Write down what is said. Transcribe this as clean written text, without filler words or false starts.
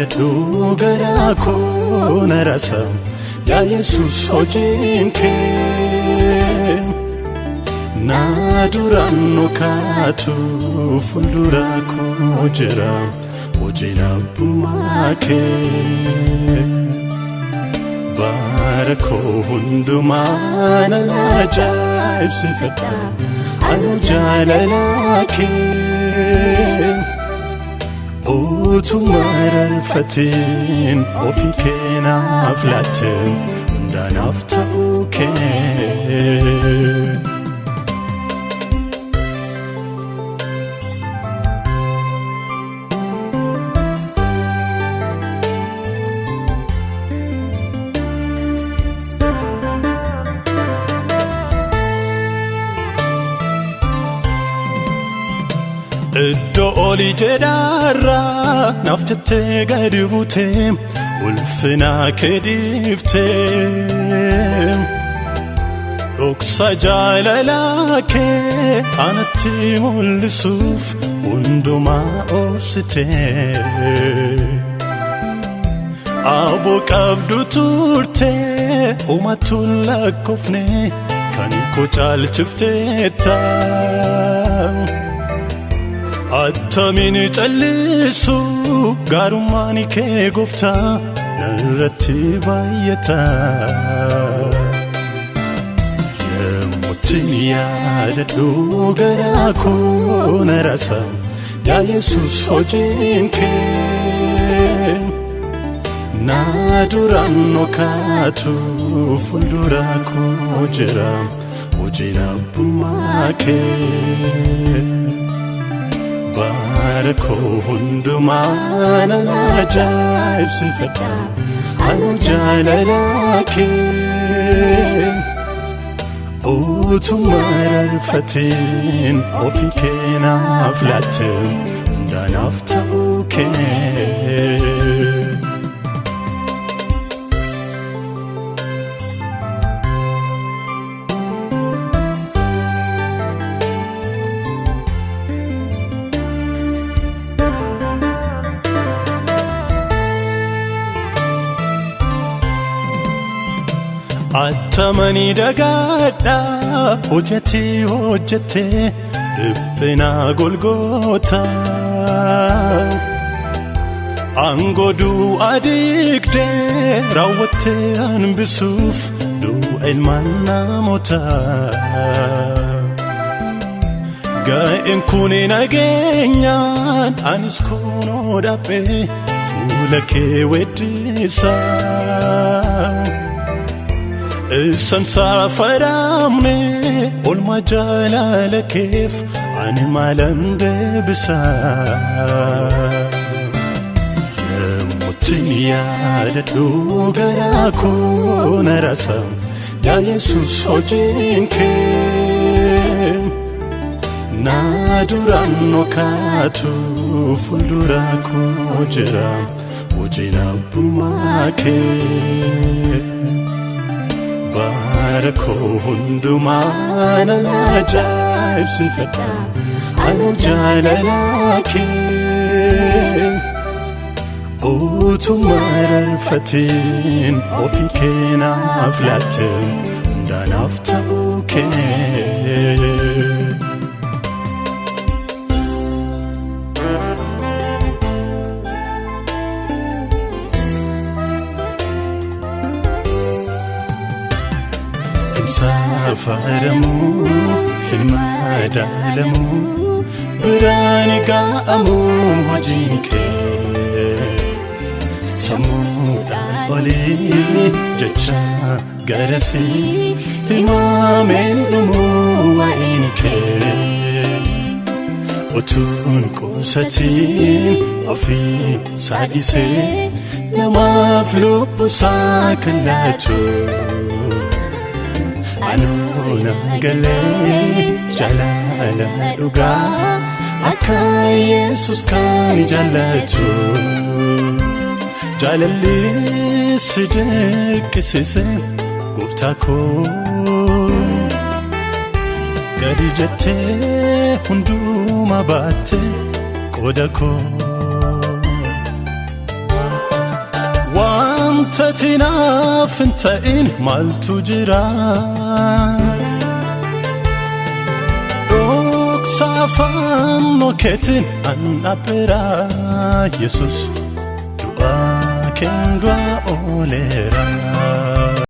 yaadadhu garaa koo na rasa yaa Yesuus hojiin kee na duraan nu kaatu fuuldura koo jira hojiin abbummaa kee bara koo hundumaa nan ajaa'ibsifadha anu jaalala kee utuma rarfatiin ofii kee naaf laatte hundaanaaf ta'uu kee iddoo olii jedhaarraa naaf jettee gadi buutee ulfina kee dhiiftee dhoksa jaalala kee anatti mul'isuuf hundumaa obsitee aboo qabdu turtee uummattuun lakkoofne kan koo caalchifteetta attamiin callisu gaarummaan kee gooftaa narratti baay'ata yemmuu yaadadhu garaa koo na rasa yaa Yesuus hojiin kee na duraan nu kaatu fuuldura koo jira hojiin abbummaa kee bara koo hundumaa nan ajaa'ibsifadha anu jaalala kee utuma rarfatiin ofii kee naaf laatte hundaanaaf ta'uu kee attamani dagaadha hojjette dhiphina golgoota angoduu adigde raawwatte hanbisuuf du'a ilmaan namoota ga'een kun nageenyaan anis kunoo dhaphee fuula kee weddisa isan saafaramne olma jaalala keef ani maalan deebisa yemmuu yaadadhu garaa koo na rasa yaa Yesuus hojiin kee na duraan nu kaatu fuuldura koo jira hojiin abbummaa kee bara koo hundumaa nan ajaa'ibsifadha anu jaalala kee utuma rarfatiin ofii kee naaf laatte hundaanaaf ta'uu kee saafaramu hin madaalamu biraan ga'amu hojiin kee sammuudhaan olii jecha garasii himameen dhumu waa'een kee utuun qusatiin ofii saadhisee namaaf lubbusaa kan laatu anu nagalee jaalala dhugaa akka Yesuus kan jaallatu jaalalli si dirqisiise gooftaa koo gadi jettee hundumaa baatte qooda koo Antatina fintain maltu jira Safan moketin anapera Jesus dua kendwa olera